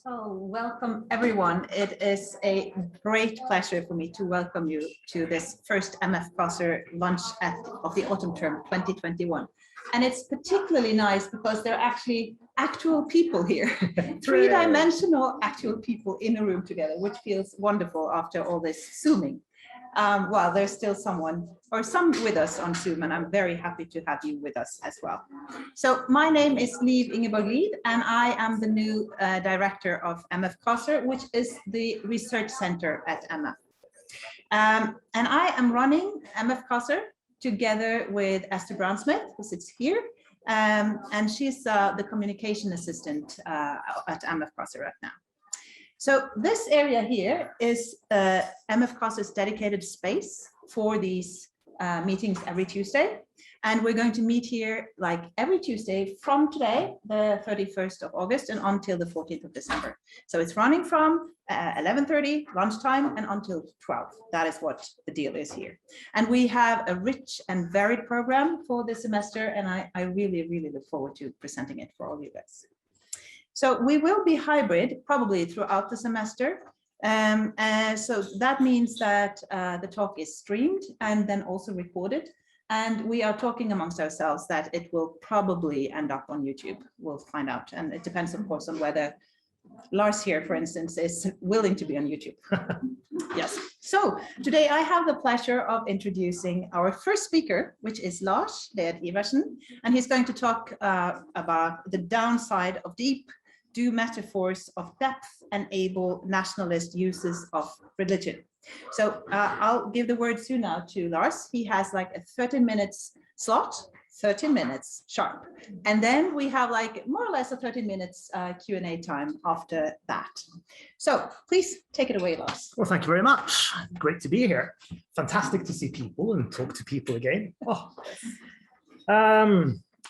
So welcome everyone. It is a great pleasure for me to welcome you to this first MF CASR lunch of the autumn term 2021. And it's particularly nice because there are actually actual people here, three-dimensional actual people in a room together, which feels wonderful after all this Zooming. Well, there's still someone or some with us on Zoom, and I'm very happy to have you with us as well. So my name is Liv Ingeborg, and I am the new director of MF CASR, which is the research center at MF. And I am running MF CASR together with Esther Brown-Smith, who sits here, and she's the communication assistant at MF CASR right now. So this area here is MF CASR's dedicated space for these meetings every Tuesday. And we're going to meet here like every Tuesday from today, the 31st of August, and until the 14th of December. So it's running from 11:30 lunchtime and until 12. That is what the deal is here. And we have a rich and varied program for this semester, and I really, really look forward to presenting it for all you guys. So we will be hybrid probably throughout the semester. So that means that the talk is streamed and then also recorded. And we are talking amongst ourselves that it will probably end up on YouTube. We'll find out. And it depends, of course, on whether Lars here, for instance, is willing to be on YouTube. Yes. So today I have the pleasure of introducing our first speaker, which is Lars, Laird Iversen. And he's going to talk about the downside of deep. Do metaphors of depth enable nationalist uses of religion? So I'll give the word soon now to Lars. He has like a 30 minutes slot, 30 minutes sharp. And then we have like more or less a 30 minutes Q&A time after that. So please take it away, Lars. Well, thank you very much. Great to be here. Fantastic to see people and talk to people again. Oh.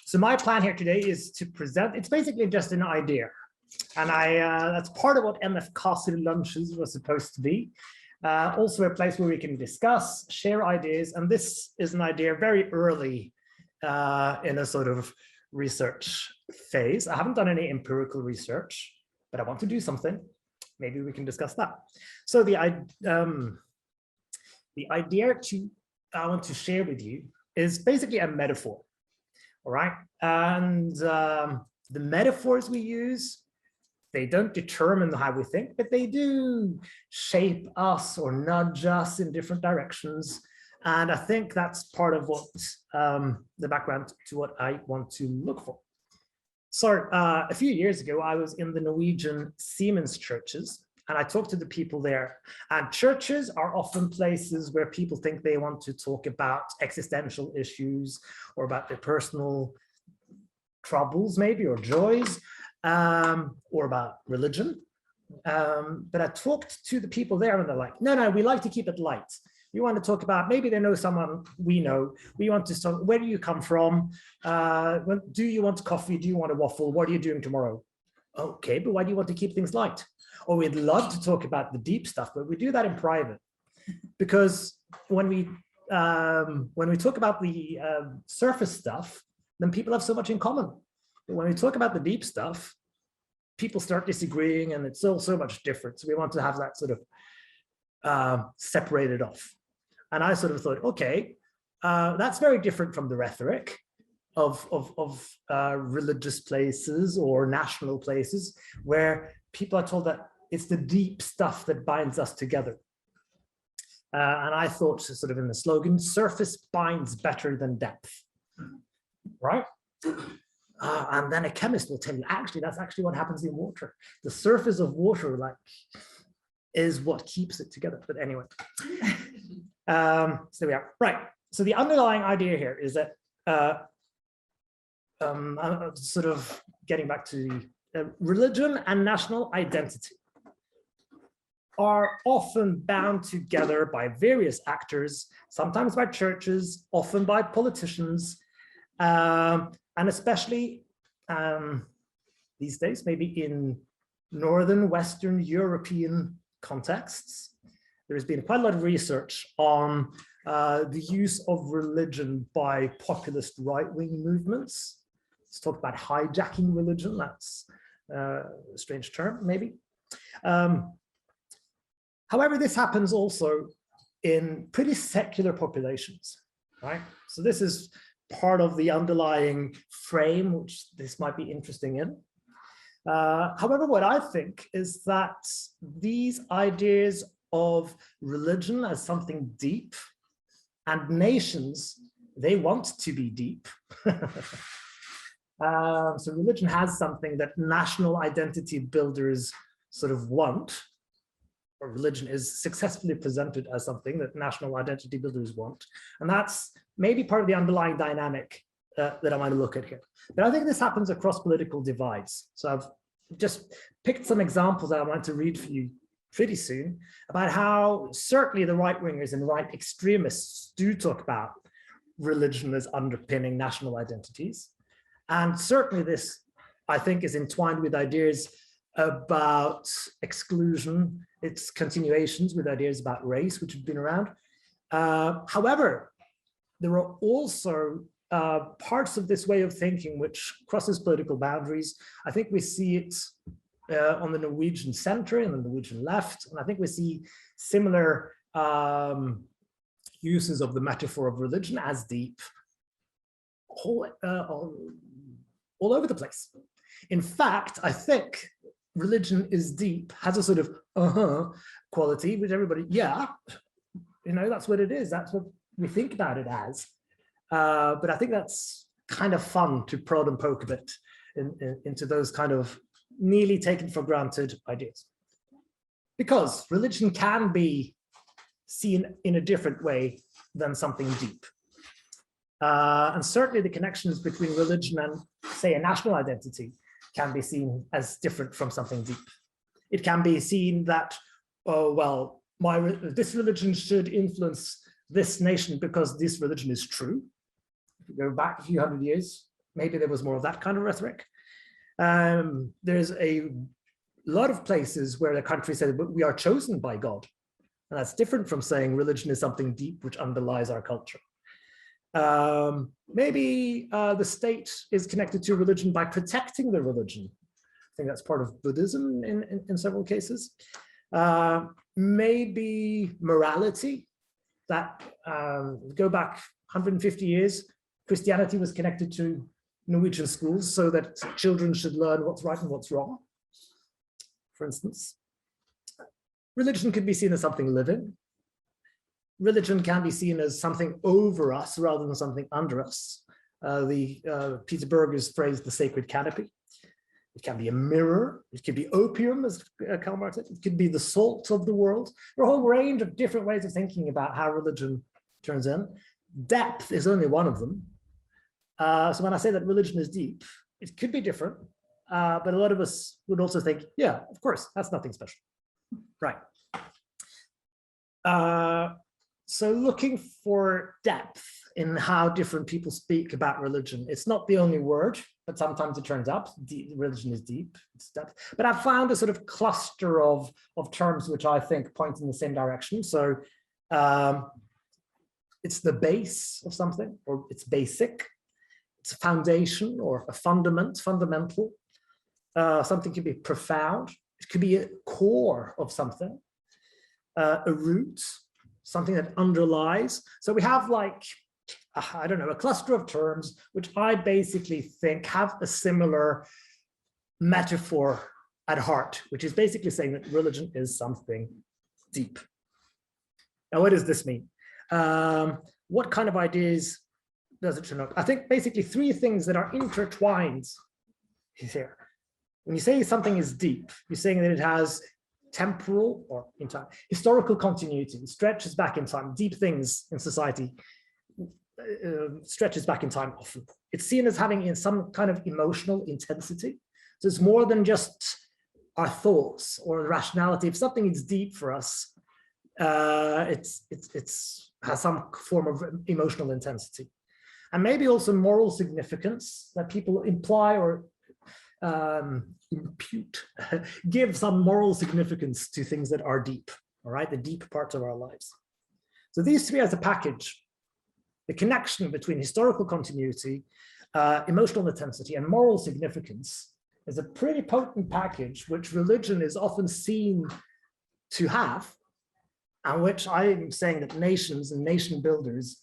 So my plan here today is to present, it's basically just an idea. And that's part of what MF CASR lunches were supposed to be. Also a place where we can discuss, share ideas. And this is an idea very early in a sort of research phase. I haven't done any empirical research, but I want to do something. Maybe we can discuss that. So the idea I want to share with you is basically a metaphor. All right. And the metaphors we use, they don't determine how we think, but they do shape us or nudge us in different directions. And I think that's part of what the background to what I want to look for. So a few years ago, I was in the Norwegian Siemens churches, and I talked to the people there. And churches are often places where people think they want to talk about existential issues or about their personal troubles, maybe, or joys. Or about religion. But I talked to the people there and they're like, no, we like to keep it light. We want to talk about, maybe they know someone we know. We want to talk, where do you come from? Do you want coffee? Do you want a waffle? What are you doing tomorrow? Okay, but why do you want to keep things light? Or we'd love to talk about the deep stuff, but we do that in private. Because when we talk about the surface stuff, then people have so much in common. But when we talk about the deep stuff, people start disagreeing and it's all so much different. So we want to have that sort of separated off. And I sort of thought, okay, that's very different from the rhetoric of religious places or national places where people are told that it's the deep stuff that binds us together. And I thought sort of in the slogan, surface binds better than depth, right? And then a chemist will tell you, actually, that's actually what happens in water. The surface of water, like, is what keeps it together. But anyway, so there we are. Right. So the underlying idea here is that I'm sort of getting back to religion and national identity are often bound together by various actors, sometimes by churches, often by politicians, and especially these days, maybe in Northern Western European contexts, there has been quite a lot of research on the use of religion by populist right-wing movements. Let's talk about hijacking religion. That's Strange term, maybe. However, this happens also in pretty secular populations, right? So this is part of the underlying frame, which this might be interesting in. However, what I think is that these ideas of religion as something deep and nations, they want to be deep. So religion has something that national identity builders sort of want, or religion is successfully presented as something that national identity builders want. And that's maybe part of the underlying dynamic that I want to look at here. But I think this happens across political divides. So I've just picked some examples that I want to read for you pretty soon about how certainly the right-wingers and right extremists do talk about religion as underpinning national identities. And certainly this, I think, is entwined with ideas about exclusion, its continuations with ideas about race, which have been around. However, there are also parts of this way of thinking which crosses political boundaries. I think we see it on the Norwegian center and the Norwegian left, and I think we see similar uses of the metaphor of religion as deep all over the place. In fact, I think religion is deep, has a sort of quality, which everybody, yeah, you know, that's what it is. That's what we think about it as. But I think that's kind of fun to prod and poke a bit into those kind of nearly taken for granted ideas. Because religion can be seen in a different way than something deep. And certainly the connections between religion and, say, a national identity can be seen as different from something deep. It can be seen that, oh, well, this religion should influence this nation because this religion is true. If you go back a few hundred years, maybe there was more of that kind of rhetoric. There's a lot of places where the country said, but we are chosen by God. And that's different from saying religion is something deep which underlies our culture. Maybe the state is connected to religion by protecting the religion. I think that's part of Buddhism in several cases. Maybe morality, that go back 150 years, Christianity was connected to Norwegian schools so that children should learn what's right and what's wrong, for instance. Religion could be seen as something living. Religion can be seen as something over us rather than something under us. Peter Berger's phrase, the sacred canopy. It can be a mirror. It could be opium, as Karl Marx said. It could be the salt of the world. There are a whole range of different ways of thinking about how religion turns in. Depth is only one of them. So when I say that religion is deep, it could be different. But a lot of us would also think, yeah, of course, that's nothing special. Right. So looking for depth in how different people speak about religion. It's not the only word, but sometimes it turns up. Religion is deep, it's depth. But I've found a sort of cluster of terms which I think point in the same direction. So it's the base of something, or it's basic. It's a foundation or a fundamental. Something can be profound. It could be a core of something, a root, something that underlies. So we have like, I don't know, a cluster of terms, which I basically think have a similar metaphor at heart, which is basically saying that religion is something deep. Now, what does this mean? What kind of ideas does it turn up? I think basically three things that are intertwined here. When you say something is deep, you're saying that it has temporal or in time, historical continuity, it stretches back in time. Deep things in society stretches back in time often. It's seen as having in some kind of emotional intensity. So it's more than just our thoughts or rationality. If something is deep for us, it's has some form of emotional intensity. And maybe also moral significance that people imply or impute, give some moral significance to things that are deep, all right, the deep parts of our lives. So these three as a package, the connection between historical continuity, emotional intensity, and moral significance is a pretty potent package, which religion is often seen to have, and which I'm saying that nations and nation builders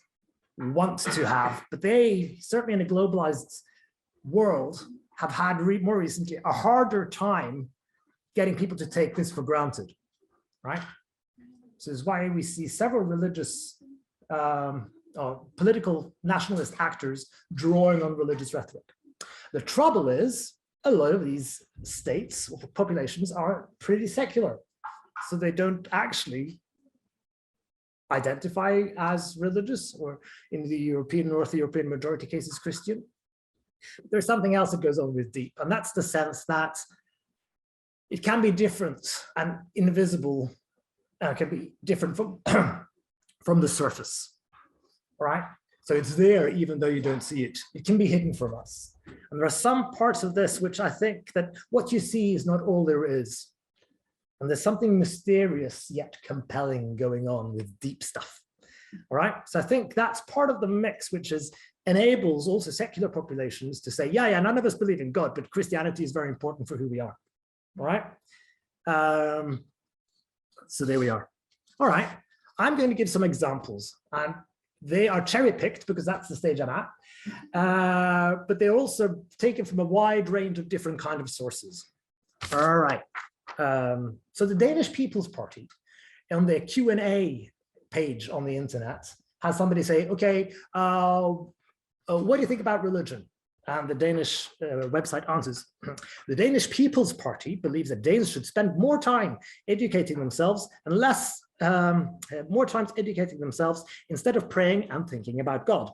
want to have, but they, certainly in a globalized world, have had more recently a harder time getting people to take this for granted, right? So this is why we see several religious political nationalist actors drawing on religious rhetoric. The trouble is, a lot of these states or populations are pretty secular, so they don't actually identify as religious, or in the North European majority cases, Christian. There's something else that goes on with deep, and that's the sense that it can be different and invisible, can be different from, from the surface, all right? So it's there even though you don't see it. It can be hidden from us. And there are some parts of this which I think that what you see is not all there is. And there's something mysterious yet compelling going on with deep stuff, all right? So I think that's part of the mix, which enables also secular populations to say, yeah, none of us believe in God, but Christianity is very important for who we are, all right? So there we are. All right, I'm going to give some examples, and they are cherry-picked because that's the stage I'm at, but they're also taken from a wide range of different kind of sources. All right, so the Danish People's Party, on their Q&A page on the internet, has somebody say, okay, what do you think about religion? And the Danish website answers, the Danish People's Party believes that Danes should spend more time educating themselves and more time educating themselves instead of praying and thinking about God.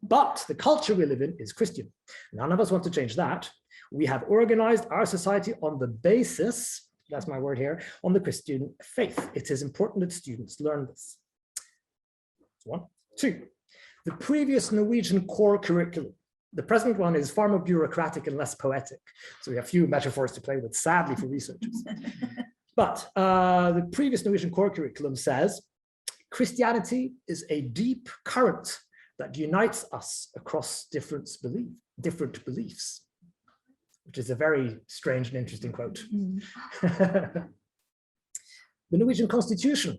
But the culture we live in is Christian. None of us want to change that. We have organized our society on the basis, that's my word here, on the Christian faith. It is important that students learn this. 1. 2. The previous Norwegian core curriculum. The present one is far more bureaucratic and less poetic. So we have few metaphors to play with, sadly, for researchers. But the previous Norwegian core curriculum says, Christianity is a deep current that unites us across different beliefs, which is a very strange and interesting quote. The Norwegian Constitution,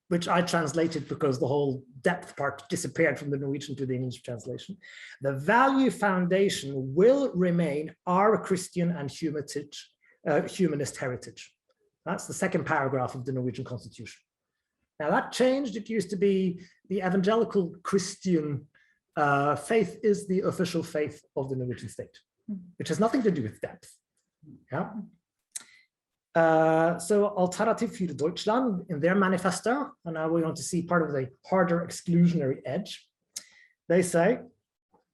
which I translated because the whole depth part disappeared from the Norwegian to the English translation. The value foundation will remain our Christian and humanist heritage. That's the second paragraph of the Norwegian Constitution. Now that changed. It used to be the evangelical Christian faith is the official faith of the Norwegian state, which has nothing to do with depth. Yeah. So Alternative für Deutschland, in their manifesto, and now we want to see part of the harder exclusionary edge, they say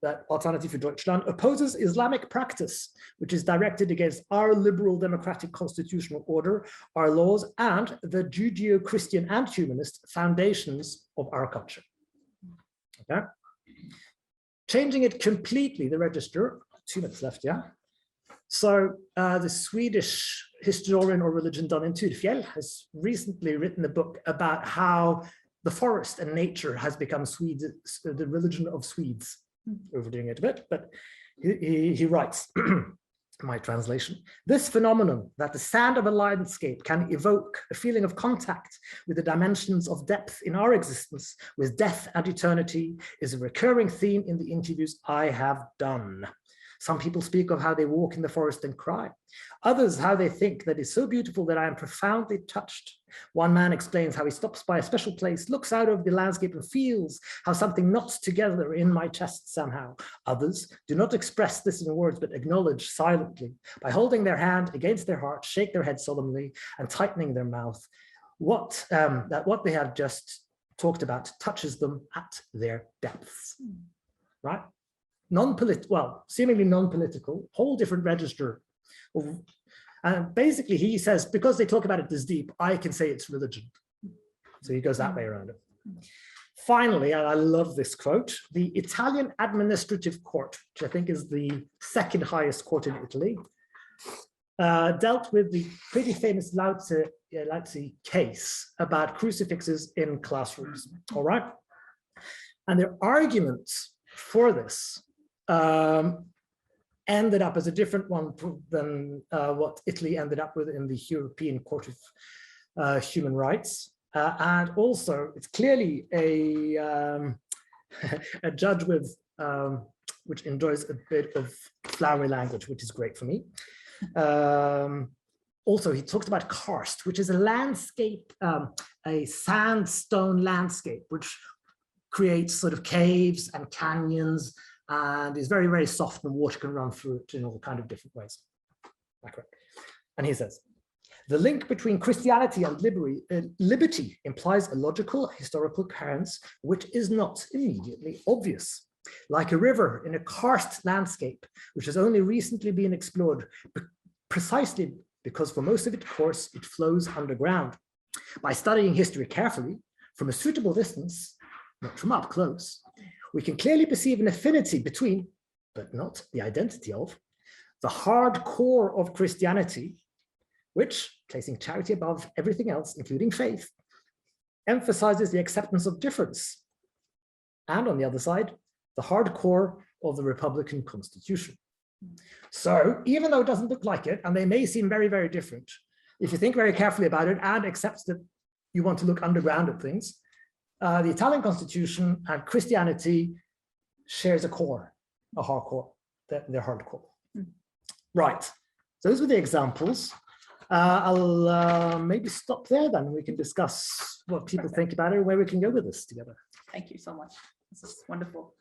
that Alternative für Deutschland opposes Islamic practice, which is directed against our liberal democratic constitutional order, our laws, and the Judeo-Christian and humanist foundations of our culture. Okay? Changing it completely, the register, 2 minutes left, yeah? So the Swedish historian or religion done in Turfjell has recently written a book about how the forest and nature has become the religion of Swedes. Overdoing it a bit, but he writes, my translation, this phenomenon that the sand of a landscape can evoke a feeling of contact with the dimensions of depth in our existence, with death and eternity, is a recurring theme in the interviews I have done. Some people speak of how they walk in the forest and cry. Others, how they think that is so beautiful that I am profoundly touched. One man explains how he stops by a special place, looks out over the landscape and feels how something knots together in my chest somehow. Others do not express this in words, but acknowledge silently by holding their hand against their heart, shake their head solemnly and tightening their mouth. That what they have just talked about touches them at their depths, right? Seemingly non-political, whole different register. And basically he says, because they talk about it this deep, I can say it's religion. So he goes that way around it. Finally, and I love this quote, the Italian administrative court, which I think is the second highest court in Italy, dealt with the pretty famous Lautzi case about crucifixes in classrooms, all right? And their arguments for this ended up as a different one than what Italy ended up with in the European Court of Human Rights. And also, it's clearly a, a judge with which enjoys a bit of flowery language, which is great for me. Also, he talks about karst, which is a landscape, a sandstone landscape, which creates sort of caves and canyons, and is very, very soft, and water can run through it in all kind of different ways. And he says, the link between Christianity and liberty implies a logical historical coherence which is not immediately obvious. Like a river in a karst landscape, which has only recently been explored, precisely because for most of its course, it flows underground. By studying history carefully, from a suitable distance, not from up close, we can clearly perceive an affinity between, but not the identity of, the hard core of Christianity, which, placing charity above everything else, including faith, emphasizes the acceptance of difference. And on the other side, the hard core of the Republican Constitution. So even though it doesn't look like it, and they may seem very, very different, if you think very carefully about it and accepts that you want to look underground at things, the Italian Constitution and Christianity shares a core, a hard core, their hard core. Right, those were the examples. I'll maybe stop there then. We can discuss what people think about it and where we can go with this together. Thank you so much. This is wonderful.